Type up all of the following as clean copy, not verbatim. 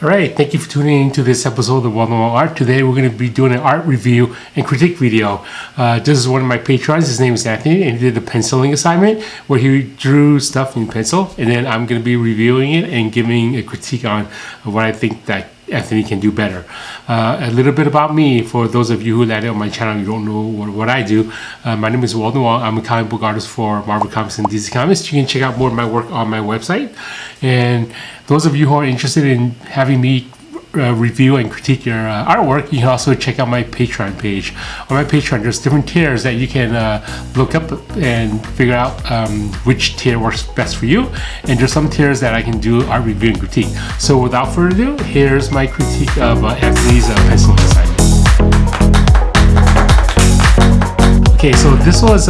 Alright, thank you for tuning in to this episode of Walden Art. Today we're going to be doing an art review and critique video. This is one of my patrons. His name is Anthony, and he did a penciling assignment where he drew stuff in pencil, and then I'm going to be reviewing it and giving a critique on what I think that Anthony can do better. A little bit about me, for those of you who landed on my channel, you don't know what I do. My name is Walden Wong. I'm a comic book artist for Marvel Comics and DC Comics. You can check out more of my work on my website. And those of you who are interested in having me review and critique your artwork, you can also check out my Patreon page. On my Patreon, there's different tiers that you can look up and figure out which tier works best for you. And there's some tiers that I can do art review and critique. So without further ado, here's my critique of Anthony's penciling assignment. Okay, so this was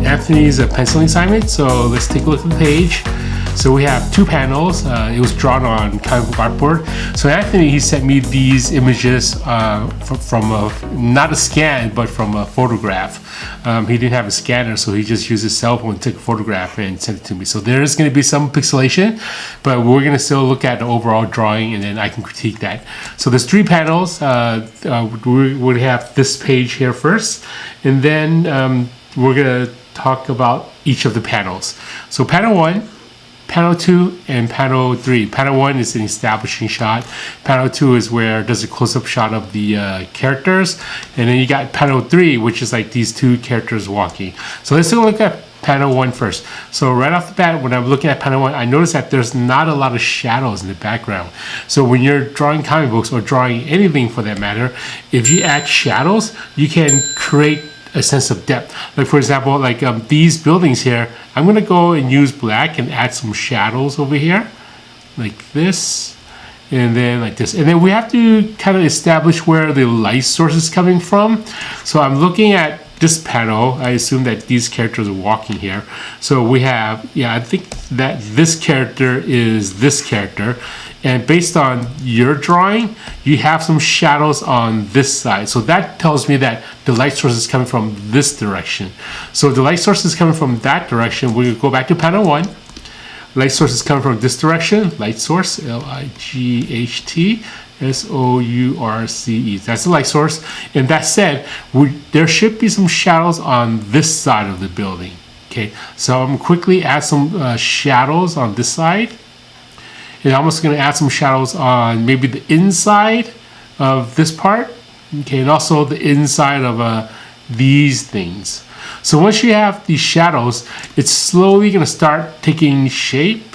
Anthony's penciling assignment. So let's take a look at the page. So we have two panels. It was drawn on comic book artboard. So Anthony, he sent me these images from not a scan, but from a photograph. He didn't have a scanner, so he just used his cell phone, took a photograph, and sent it to me. So there is going to be some pixelation, but we're going to still look at the overall drawing, and then I can critique that. So there's three panels. We have this page here first, and then we're going to talk about each of the panels. So panel 1, Panel 2, and Panel 3. Panel 1 is an establishing shot. Panel 2 is where there's a close-up shot of the characters. And then you got Panel 3, which is like these two characters walking. So let's take a look at Panel 1 first. So right off the bat, when I'm looking at Panel 1, I notice that there's not a lot of shadows in the background. So when you're drawing comic books or drawing anything for that matter, if you add shadows, you can create a sense of depth. Like for example, like these buildings here, I'm gonna go and use black and add some shadows over here, like this, and then like this. And then we have to kind of establish where the light source is coming from. So I'm looking at this panel. I assume that these characters are walking here. So we have, I think that this character is this character. And based on your drawing, you have some shadows on this side. So that tells me that the light source is coming from this direction. So if the light source is coming from that direction, we'll go back to panel 1. Light source is coming from this direction. Light source, L-I-G-H-T. S-O-U-R-C-E. That's the light source. And that said, there should be some shadows on this side of the building. Okay, so I'm quickly add some shadows on this side. And I'm also going to add some shadows on maybe the inside of this part. Okay, and also the inside of these things. So once you have these shadows, it's slowly going to start taking shape.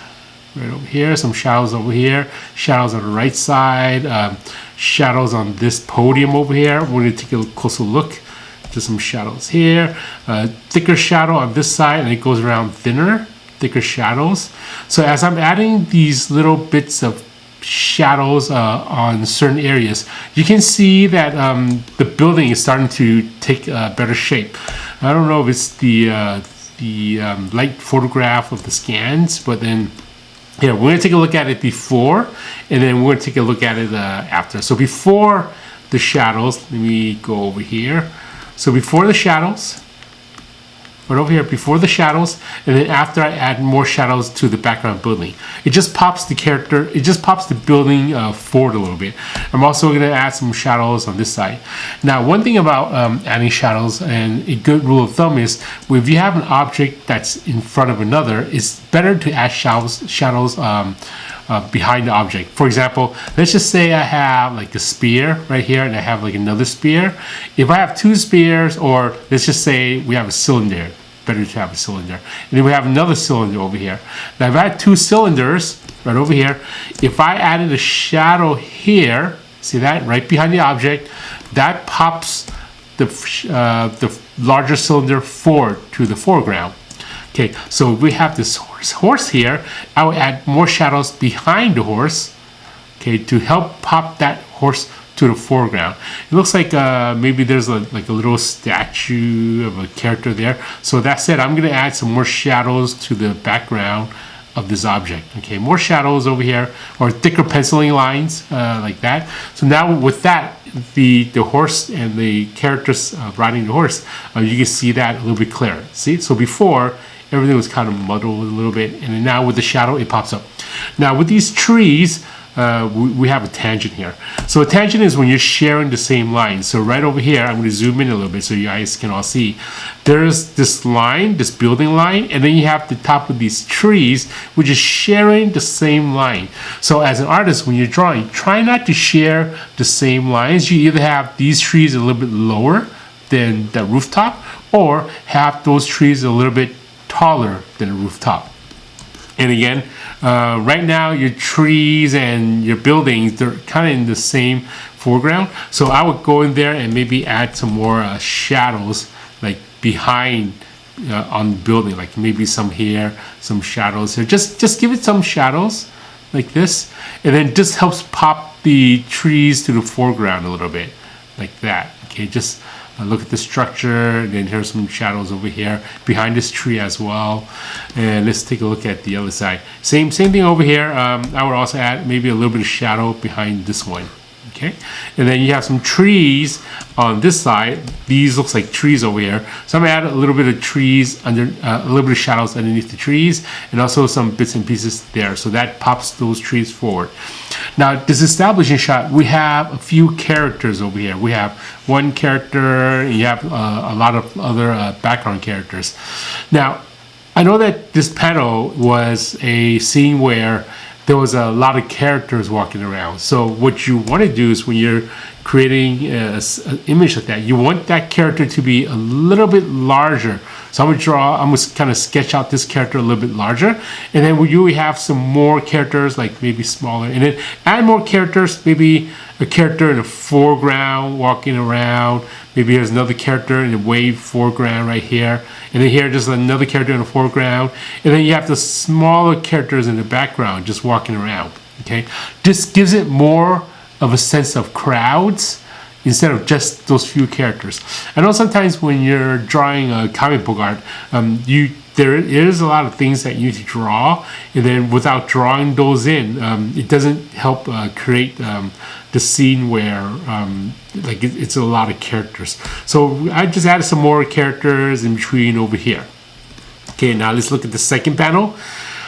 Right over here, some shadows over here, shadows on the right side, shadows on this podium over here. We're going to take a closer look. Just some shadows here, thicker shadow on this side, and it goes around thinner, thicker shadows. So as I'm adding these little bits of shadows on certain areas, you can see that the building is starting to take better shape. I don't know if it's the light photograph of the scans, but then here, we're going to take a look at it before, and then we're going to take a look at it after. So before the shadows, let me go over here. So before the shadows, right over here, before the shadows, and then after I add more shadows to the background building. It just pops the character, it just pops the building forward a little bit. I'm also going to add some shadows on this side. Now, one thing about adding shadows, and a good rule of thumb is, if you have an object that's in front of another, it's better to add shadows behind the object. For example, let's just say I have like a spear right here, and I have like another spear. If I have two spears, or let's just say we have a cylinder, better to have a cylinder, and then we have another cylinder over here. Now if I had two cylinders right over here, if I added a shadow here, see that right behind the object, that pops the larger cylinder forward to the foreground. Okay, so we have this horse here. I will add more shadows behind the horse, okay, to help pop that horse to the foreground. It looks like maybe there's like a little statue of a character there. So that said, I'm going to add some more shadows to the background of this object. Okay, more shadows over here, or thicker penciling lines like that. So now with that, the horse and the characters riding the horse, you can see that a little bit clearer. See, so before everything was kind of muddled a little bit, and now with the shadow, it pops up. Now with these trees, we have a tangent here. So a tangent is when you're sharing the same line. So right over here, I'm going to zoom in a little bit so you guys can all see. There's this line, this building line, and then you have the top of these trees, which is sharing the same line. So as an artist, when you're drawing, try not to share the same lines. You either have these trees a little bit lower than the rooftop, or have those trees a little bit taller than the rooftop. And again, right now your trees and your buildings, they're kind of in the same foreground. So I would go in there and maybe add some more shadows like behind on the building, like maybe some here, some shadows here. Just give it some shadows like this, and then just helps pop the trees to the foreground a little bit like that. Okay, just look at the structure, and then here's some shadows over here behind this tree as well. And let's take a look at the other side. Same thing over here. I would also add maybe a little bit of shadow behind this one. Okay, and then you have some trees on this side. These looks like trees over here. So I'm gonna add a little bit of trees under, a little bit of shadows underneath the trees, and also some bits and pieces there. So that pops those trees forward. Now this establishing shot, we have a few characters over here. We have one character, and you have a lot of other background characters. Now, I know that this panel was a scene where there was a lot of characters walking around. So what you want to do is when you're creating an image like that, you want that character to be a little bit larger. So I'm going to kind of sketch out this character a little bit larger. And then we have some more characters, like maybe smaller. And then add more characters, maybe a character in the foreground walking around. Maybe there's another character in the way foreground right here. And then here, just another character in the foreground. And then you have the smaller characters in the background just walking around. Okay, this gives it more of a sense of crowds instead of just those few characters. I know sometimes when you're drawing a comic book art, there is a lot of things that you need to draw, and then without drawing those in, it doesn't help create the scene where like it's a lot of characters. So I just added some more characters in between over here. Okay, now let's look at the second panel.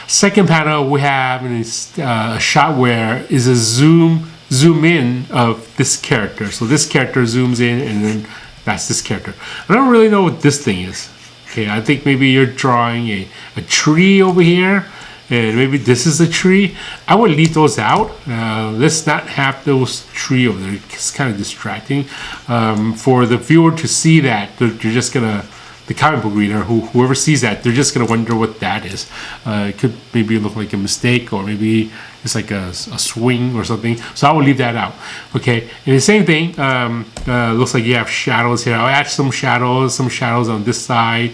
Second panel, we have a shot where is a zoom in of this character. So this character zooms in, and then that's this character. I don't really know what this thing is. Okay, I think maybe you're drawing a tree over here, and maybe this is a tree. I would leave those out. Let's not have those tree over there. It's kind of distracting. For the viewer to see that, they're just gonna, the comic book reader, whoever sees that, they're just gonna wonder what that is. It could maybe look like a mistake, or maybe it's like a swing or something. So I will leave that out. Okay, and the same thing, looks like you have shadows here. I'll add some shadows on this side.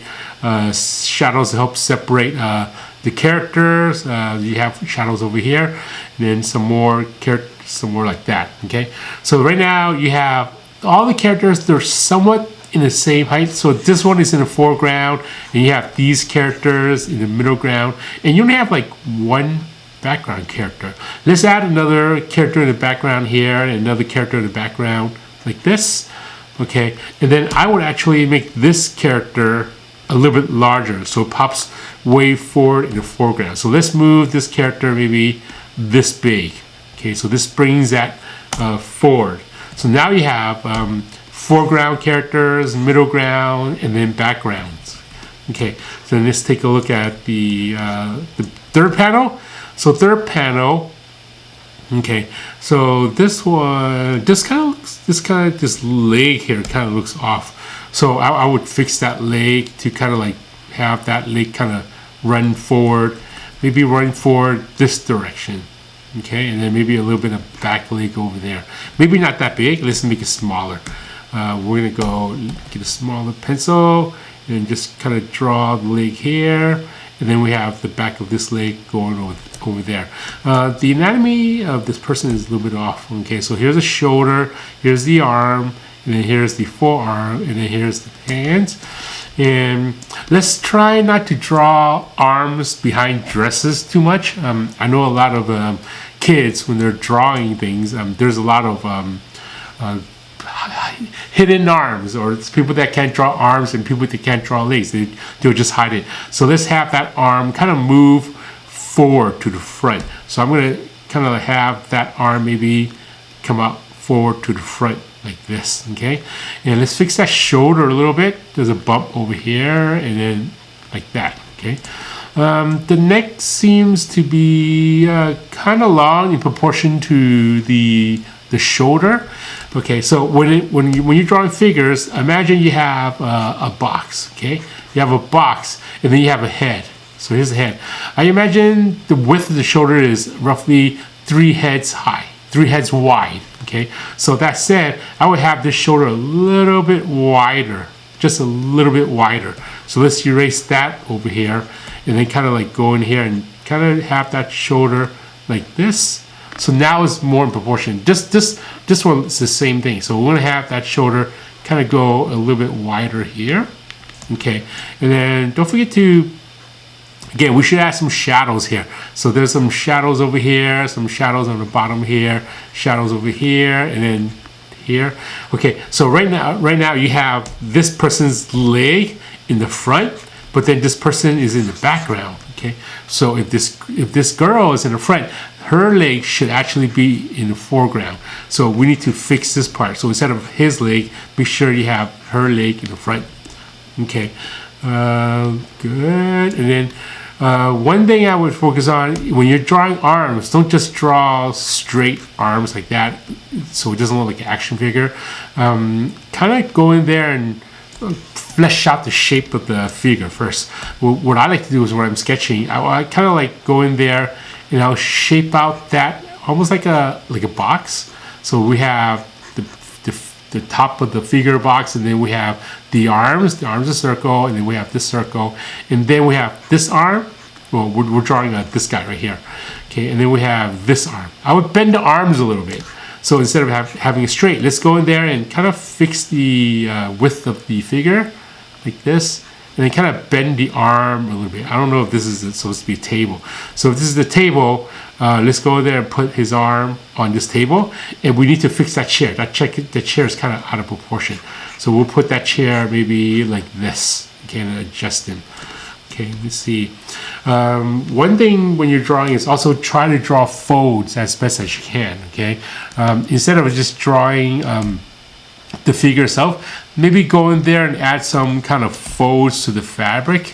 Shadows to help separate the characters. You have shadows over here, and then some more like that. Okay, so right now you have all the characters. They're somewhat in the same height. So this one is in the foreground, and you have these characters in the middle ground, and you only have like one background character. Let's add another character in the background here, and another character in the background like this. Okay, and then I would actually make this character a little bit larger, so it pops way forward in the foreground. So let's move this character maybe this big. Okay, so this brings that forward. So now you have foreground characters, middle ground, and then backgrounds. Okay, so let's take a look at the third panel. So third panel. Okay, so this one, this leg here kind of looks off. So I would fix that leg to kind of like have that leg kind of run forward, maybe run forward this direction. Okay, and then maybe a little bit of back leg over there. Maybe not that big. Let's make it smaller. We're gonna go get a smaller pencil and just kind of draw the leg here, and then we have the back of this leg going over there. The anatomy of this person is a little bit off. Okay, so here's the shoulder, here's the arm, and then here's the forearm, and then here's the hands. And let's try not to draw arms behind dresses too much. I know a lot of kids, when they're drawing things, there's a lot of hidden arms, or it's people that can't draw arms and people that can't draw legs. They'll just hide it. So let's have that arm kind of move forward to the front. So I'm going to kind of have that arm maybe come out forward to the front like this, okay? And let's fix that shoulder a little bit. There's a bump over here, and then like that, okay? The neck seems to be kind of long in proportion to the shoulder. Okay, so when you're drawing figures, imagine you have a box, okay? You have a box, and then you have a head. So here's the head. I imagine the width of the shoulder is roughly 3 heads high, 3 heads wide, okay? So that said, I would have this shoulder a little bit wider, just a little bit wider. So let's erase that over here, and then kind of like go in here and kind of have that shoulder like this. So now it's more in proportion. This one is the same thing. So we're gonna have that shoulder kind of go a little bit wider here, okay? And then don't forget to, again, we should add some shadows here. So there's some shadows over here, some shadows on the bottom here, shadows over here, and then here. Okay, so right now you have this person's leg in the front, but then this person is in the background. Okay, so if this girl is in the front, her leg should actually be in the foreground. So we need to fix this part. So instead of his leg, make sure you have her leg in the front. Okay, good. And then one thing I would focus on when you're drawing arms, don't just draw straight arms like that, so it doesn't look like an action figure. Kind of go in there and flesh out the shape of the figure first. What I like to do is when I'm sketching, I kind of like go in there and I'll shape out that almost like a box. So we have the top of the figure box, and then we have the arms a circle, and then we have this circle, and then we have this arm. Well, we're drawing this guy right here, okay, and then we have this arm. I would bend the arms a little bit. So instead of having it straight, let's go in there and kind of fix the width of the figure like this, and then kind of bend the arm a little bit. I don't know if this is supposed to be a table. So if this is the table, let's go there and put his arm on this table, and we need to fix that chair. The chair is kind of out of proportion. So we'll put that chair maybe like this, okay, and adjust him. Okay, let's see. One thing when you're drawing is also try to draw folds as best as you can, okay? Instead of just drawing the figure itself, maybe go in there and add some kind of folds to the fabric,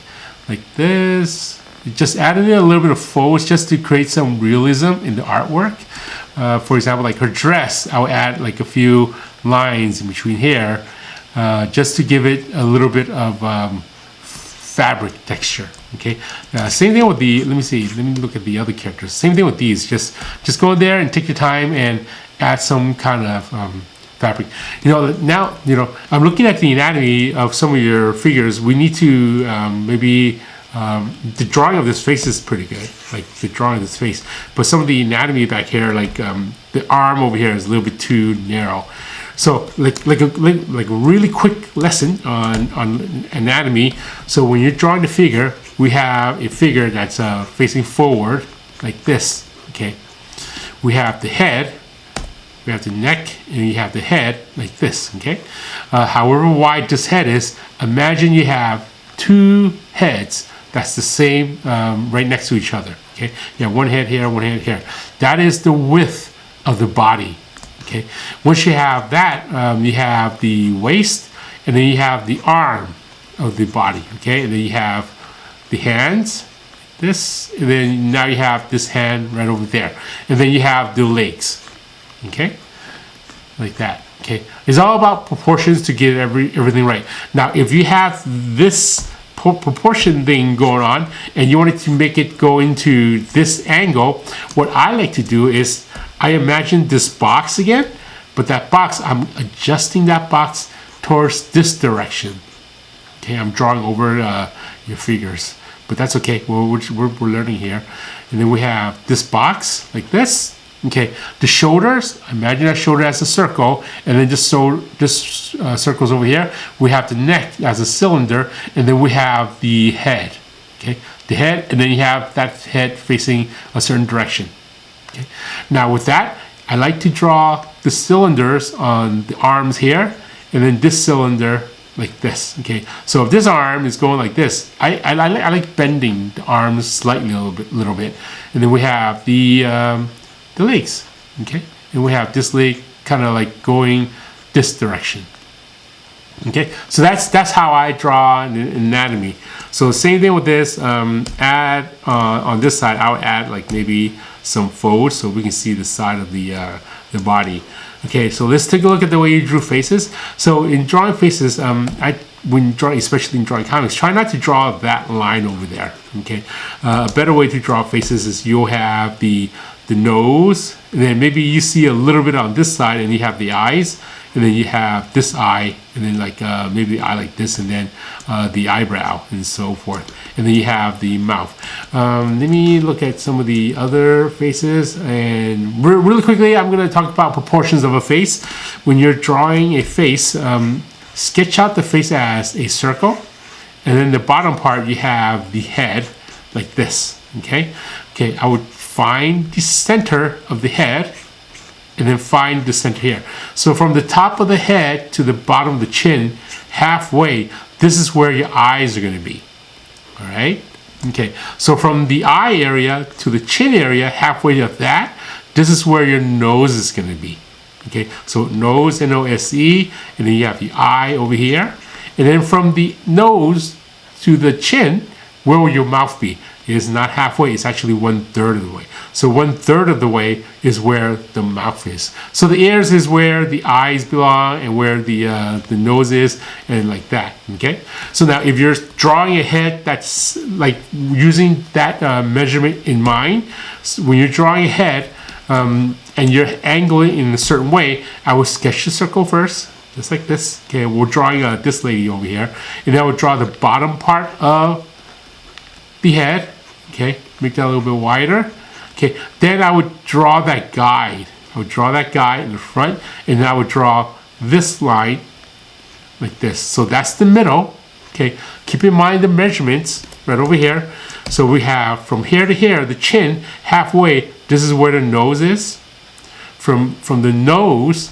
like this. Just add in a little bit of folds just to create some realism in the artwork. For example, like her dress, I'll add like a few lines in between here, just to give it a little bit of fabric texture. Okay, same thing with the, let me look at the other characters. Same thing with these. Just go in there and take your time and add some kind of fabric. Now I'm looking at the anatomy of some of your figures. We need to maybe the drawing of this face is pretty good, like the drawing of this face, but some of the anatomy back here, like the arm over here is a little bit too narrow. So like a really quick lesson on anatomy. So when you're drawing the figure, we have a figure that's facing forward like this, okay? We have the head, we have the neck, and you have the head like this, okay? However wide this head is, imagine you have 2 heads that's the same right next to each other, okay? You have one head here, one head here. That is the width of the body. Okay. Once you have that, you have the waist, and then you have the arm of the body. Okay, and then you have the hands, this, and then now you have this hand right over there, and then you have the legs. Okay, like that. Okay, it's all about proportions to get everything right. Now, if you have this proportion thing going on, and you wanted to make it go into this angle, what I like to do is I imagine this box again, but that box, I'm adjusting that box towards this direction. Okay, I'm drawing over your figures, but that's okay. We're learning here. And then we have this box like this. Okay, the shoulders, imagine that shoulder as a circle, and then just circles over here. We have the neck as a cylinder, and then we have the head. Okay, the head, and then you have that head facing a certain direction. Okay. Now with that, I like to draw the cylinders on the arms here, and then this cylinder like this. Okay, so if this arm is going like this, I like bending the arms slightly a little bit, and then we have the the legs. Okay, and we have this leg kind of like going this direction. Okay, so that's how I draw an anatomy. So same thing with this. Add on this side, I would add like maybe some folds so we can see the side of the body. Okay, so let's take a look at the way you drew faces. So in drawing faces, when drawing, especially in drawing comics, try not to draw that line over there. Okay, a better way to draw faces is you'll have the nose, and then maybe you see a little bit on this side, and you have the eyes, and then you have this eye, and then like maybe the eye like this, and then the eyebrow, and so forth, and then you have the mouth. Let me look at some of the other faces, and really quickly I'm going to talk about proportions of a face. When you're drawing a face, sketch out the face as a circle, and then the bottom part you have the head like this. Okay, I would find the center of the head, and then find the center here. So from the top of the head to the bottom of the chin, halfway, this is where your eyes are going to be. All right. Okay. So from the eye area to the chin area, halfway of that, this is where your nose is going to be. Okay. So nose, N-O-S-E, and then you have the eye over here, and then from the nose to the chin, where will your mouth be? It is not halfway, it's actually 1/3 of the way. So 1/3 of the way is where the mouth is. So the ears is where the eyes belong, and where the nose is, and like that. Okay. So now if you're drawing a head that's like using that measurement in mind, so when you're drawing a head and you're angling in a certain way, I would sketch the circle first, just like this. Okay, we're drawing this lady over here, and then I would draw the bottom part of the head. Okay, make that a little bit wider. Okay, then I would draw that guide. I would draw that guide in the front, and then I would draw this line like this. So that's the middle. Okay, keep in mind the measurements right over here. So we have from here to here, the chin, halfway, this is where the nose is. From the nose,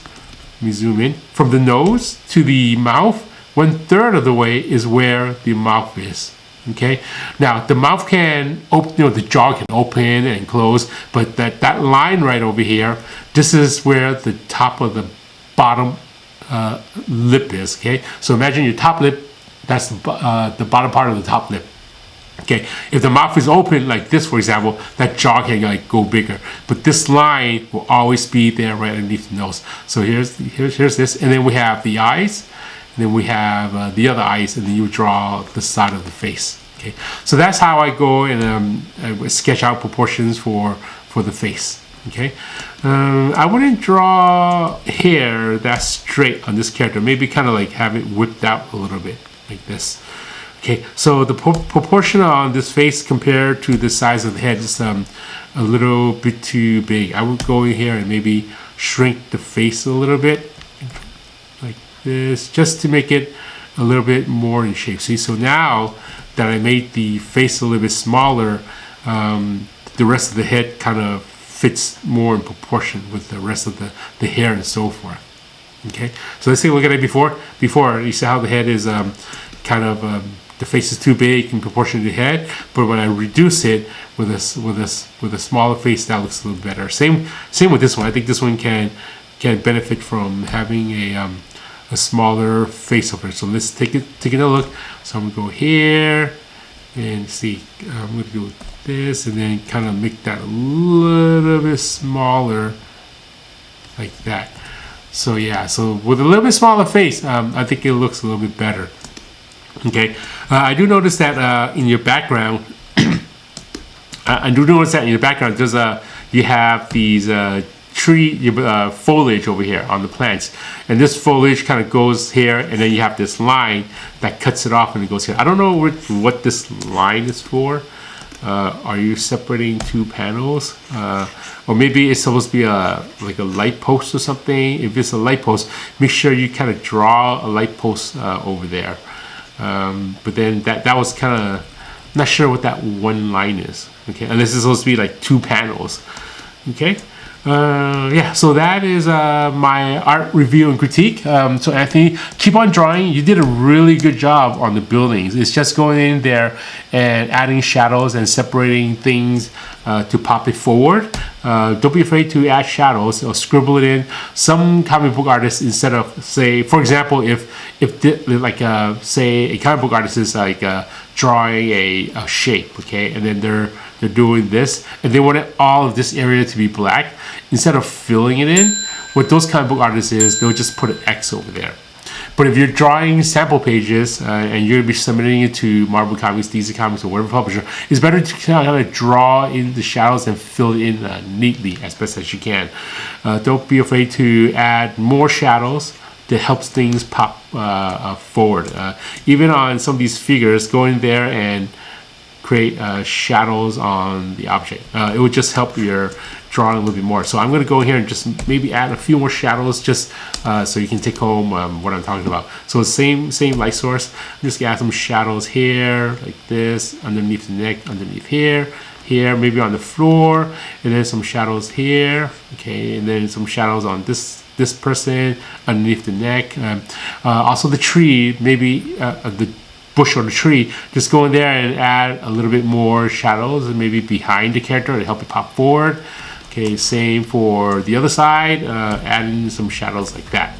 let me zoom in, from the nose to the mouth, 1/3 of the way is where the mouth is. Okay, now the mouth can open, the jaw can open and close, but that line right over here, this is where the top of the bottom lip is. Okay, so imagine your top lip, that's the bottom part of the top lip. Okay, if the mouth is open like this, for example, that jaw can like go bigger, but this line will always be there right underneath the nose. So here's this, and then we have the eyes. Then we have the other eyes, and then you draw the side of the face. Okay, so that's how I go and sketch out proportions for the face. Okay, I wouldn't draw hair that's straight on this character. Maybe kind of like have it whipped out a little bit like this. Okay, so the proportion on this face compared to the size of the head is a little bit too big. I would go in here and maybe shrink the face a little bit, like this, just to make it a little bit more in shape. See, so now that I made the face a little bit smaller, the rest of the head kind of fits more in proportion with the rest of the hair and so forth. Okay, so let's take a look at it before. You see how the head is kind of the face is too big in proportion to the head, but when I reduce it with a smaller face, that looks a little better. Same with this one. I think this one can benefit from having a smaller face over it. So let's take a look. So I'm gonna go here and see. I'm gonna do this and then kind of make that a little bit smaller, like that. So yeah, so with a little bit smaller face, I think it looks a little bit better. Okay, I do notice that in your background, there's you have these tree foliage over here on the plants, and this foliage kind of goes here, and then you have this line that cuts it off and it goes here. I don't know what this line is for. Are you separating two panels? Or maybe it's supposed to be like a light post or something. If it's a light post, make sure you kind of draw a light post over there. But then that was kind of not sure what that one line is. Okay, and this is supposed to be like two panels. Okay, Yeah, so that is my art review and critique. So Anthony, keep on drawing. You did a really good job on the buildings. It's just going in there and adding shadows and separating things to pop it forward. Don't be afraid to add shadows or scribble it in. Some comic book artists, instead of, say, for example, if say a comic book artist is like drawing a shape, okay, and then they're doing this, and they want all of this area to be black. Instead of filling it in, what those comic book artists is, they'll just put an X over there. But if you're drawing sample pages and you're gonna be submitting it to Marvel Comics, DC Comics, or whatever publisher, it's better to kind of draw in the shadows and fill it in neatly as best as you can. Don't be afraid to add more shadows that helps things pop forward. Even on some of these figures, go in there and create shadows on the object. It would just help your drawing a little bit more. So I'm going to go here and just maybe add a few more shadows, just so you can take home what I'm talking about. So same light source. I'm just going to add some shadows here, like this, underneath the neck, underneath here, maybe on the floor, and then some shadows here, okay, and then some shadows on this person underneath the neck. Also the tree, maybe the bush or the tree, just go in there and add a little bit more shadows and maybe behind the character to help it pop forward. Okay, same for the other side, adding some shadows like that.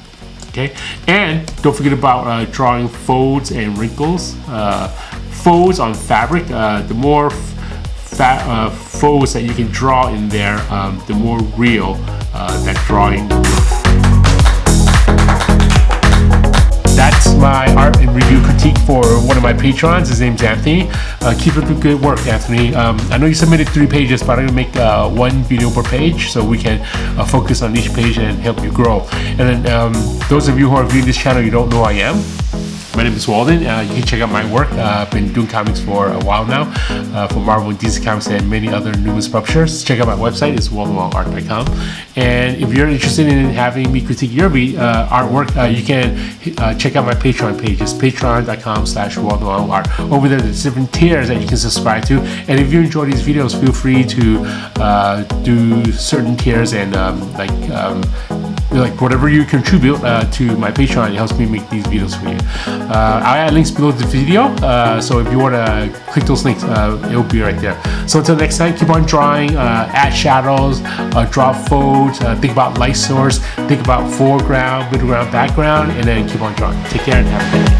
Okay, and don't forget about drawing folds and wrinkles. Folds on fabric, the more folds that you can draw in there, the more real that drawing will look. That's my art and review critique for one of my patrons. His name's Anthony. Keep up the good work, Anthony. I know you submitted 3 pages, but I'm gonna make 1 video per page so we can focus on each page and help you grow. And then those of you who are viewing this channel, you don't know who I am. My name is Walden. You can check out my work. I've been doing comics for a while now, for Marvel and DC Comics and many other numerous publishers. Check out my website. It's waldenwongart.com. And if you're interested in having me critique your artwork, you can check out my Patreon page. It's patreon.com/waldenwongart. Over there, there's different tiers that you can subscribe to. And if you enjoy these videos, feel free to do certain tiers and like whatever you contribute to my Patreon, it helps me make these videos for you. I'll add links below the video, so if you want to click those links, it will be right there. So until next time, keep on drawing, add shadows, draw folds, think about light source, think about foreground, middle ground, background, and then keep on drawing. Take care and have a good day.